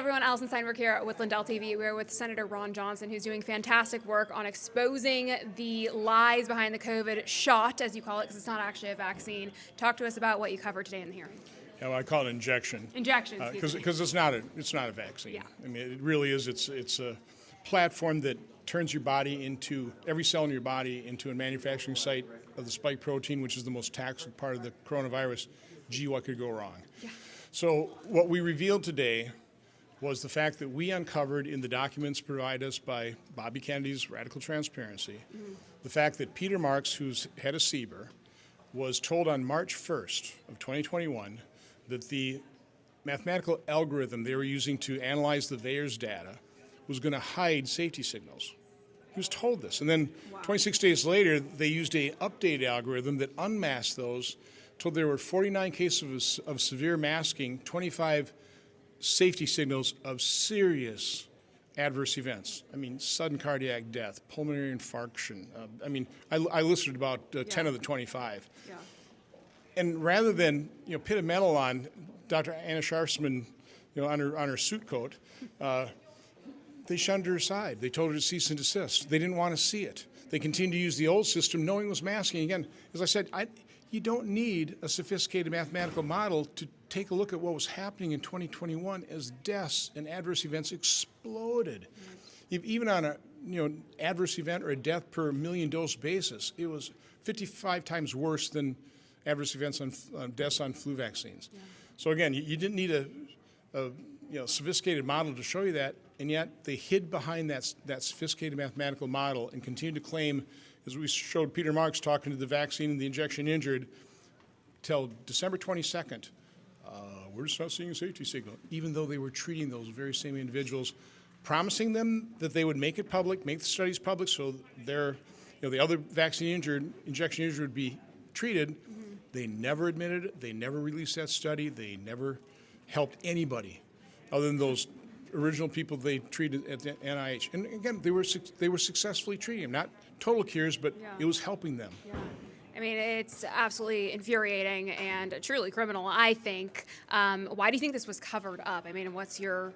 everyone, Allison Steinberg here with Lindell TV. We're with Senator Ron Johnson, who's doing fantastic work on exposing the lies behind the COVID shot, as you call it, because it's not actually a vaccine. Talk to us about what you covered today in the hearing. Yeah, well, I call it injection. Injection, because it's not a vaccine. Yeah. I mean, it really is. It's a platform that turns your body into, every cell in your body into a manufacturing site of the spike protein, which is the most toxic part of the coronavirus. Gee, what could go wrong? Yeah. So what we revealed today was the fact that we uncovered in the documents provided us by Bobby Kennedy's Radical Transparency, the fact that Peter Marks, who's head of CBER, was told on March 1st of 2021 that the mathematical algorithm they were using to analyze the VAERS data was going to hide safety signals. He was told this. And then 26 days later, they used an updated algorithm that unmasked those, told there were 49 cases of severe masking, 25 safety signals of serious adverse events. I mean, sudden cardiac death, pulmonary infarction. I listed about 10 of the 25. Yeah. And rather than pit a medal on Dr. Anna Sharfsman, on her suit coat, they shunned her aside. They told her to cease and desist. They didn't want to see it. They continued to use the old system, knowing it was masking. Again, as I said, you don't need a sophisticated mathematical model to take a look at what was happening in 2021 as deaths and adverse events exploded. Even on a adverse event or a death per million dose basis, it was 55 times worse than adverse events on deaths on flu vaccines. Yeah. So again, you didn't need a sophisticated model to show you that, and yet they hid behind that sophisticated mathematical model and continued to claim, as we showed Peter Marks talking to the vaccine and the injection injured, till December 22nd, we're just not seeing a safety signal, even though they were treating those very same individuals, promising them that they would make it public, make the studies public, so the other vaccine injured, injection injured would be treated. Mm-hmm. They never admitted it. They never released that study. They never helped anybody other than those original people they treated at the NIH. And again, they were successfully treating them, not total cures, but it was helping them. Yeah. I mean, it's absolutely infuriating and truly criminal, I think. Why do you think this was covered up? I mean, what's your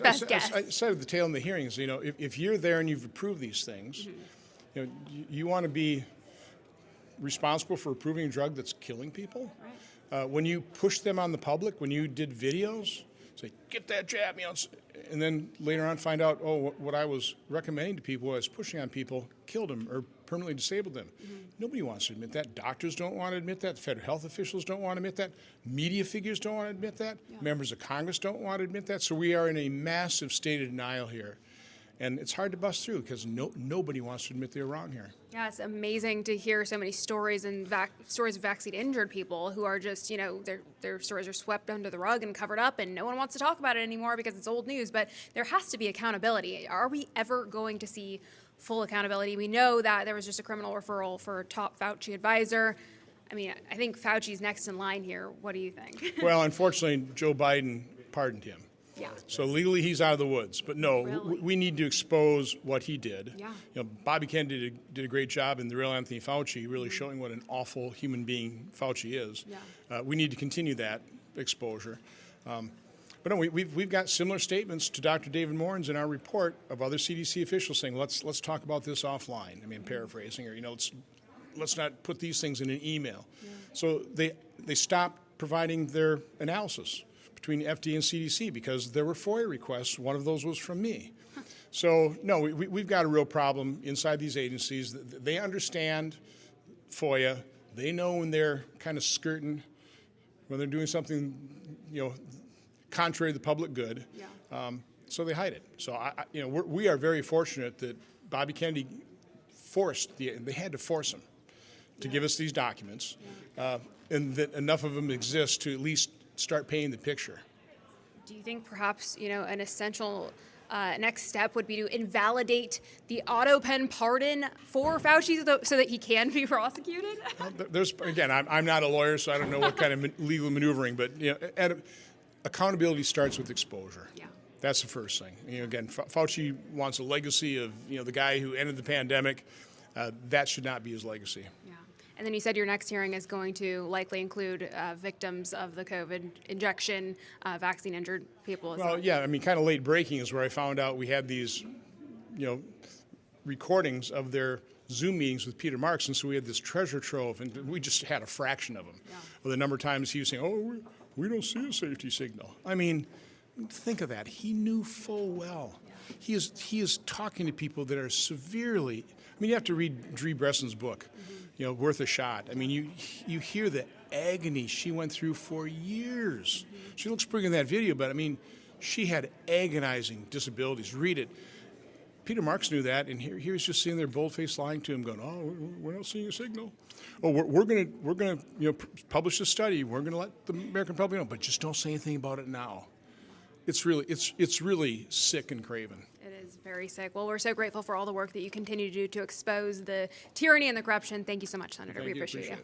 best guess? I said at the tail in the hearings, if you're there and you've approved these things, you want to be responsible for approving a drug that's killing people. Right. When you push them on the public, when you did videos, say, get that jab, and then later on find out, what I was recommending to people, what I was pushing on people, killed them or permanently disabled them. Mm-hmm. Nobody wants to admit that. Doctors don't want to admit that. Federal health officials don't want to admit that. Media figures don't want to admit that. Yeah. Members of Congress don't want to admit that. So we are in a massive state of denial here. And it's hard to bust through because nobody wants to admit they're wrong here. Yeah, it's amazing to hear so many stories and stories of vaccine injured people who are just, their stories are swept under the rug and covered up, and no one wants to talk about it anymore because it's old news. But there has to be accountability. Are we ever going to see full accountability? We know that there was just a criminal referral for a top Fauci advisor. I mean, I think Fauci's next in line here. What do you think? Well, unfortunately, Joe Biden pardoned him. Yeah. So legally, he's out of the woods. But no, really? we need to expose what he did. Yeah. Bobby Kennedy did a great job, and the real Anthony Fauci really showing what an awful human being Fauci is. Yeah. We need to continue that exposure. But no, we've got similar statements to Dr. David Morin's in our report of other CDC officials saying, let's talk about this offline. I mean, paraphrasing, or let's not put these things in an email. Yeah. So they stopped providing their analysis between FDA and CDC because there were FOIA requests. One of those was from me. So, no, we've got a real problem inside these agencies. They understand FOIA. They know when they're kind of skirting, when they're doing something, contrary to the public good. Yeah. So they hide it. So, we are very fortunate that Bobby Kennedy they had to force him to give us these documents, and that enough of them exist to at least start painting the picture. Do you think perhaps, an essential next step would be to invalidate the auto pen pardon for Fauci so that he can be prosecuted? Well, I'm not a lawyer, so I don't know what kind of legal maneuvering, but accountability starts with exposure. Yeah. That's the first thing. Fauci wants a legacy of the guy who ended the pandemic. That should not be his legacy. Yeah. And then you said your next hearing is going to likely include victims of the COVID injection, vaccine-injured people. Well, yeah, I mean, kind of late breaking is where I found out we had these, recordings of their Zoom meetings with Peter Marks, and so we had this treasure trove, and we just had a fraction of them. Yeah. Well, the number of times he was saying, "Oh, we don't see a safety signal." I mean, think of that. He knew full well. Yeah. He is talking to people that are severely. I mean, you have to read Dree Bresson's book, Worth a Shot. I mean, you hear the agony she went through for years. Mm-hmm. She looks pretty in that video, but I mean, she had agonizing disabilities. Read it. Peter Marks knew that, and he was just sitting there, bold-faced, lying to him, going, "Oh, we're not seeing a signal. Oh, we're going to publish a study. We're going to let the American public know, but just don't say anything about it now." It's really sick and craven. It is very sick. Well, we're so grateful for all the work that you continue to do to expose the tyranny and the corruption. Thank you so much, Senator. We appreciate you.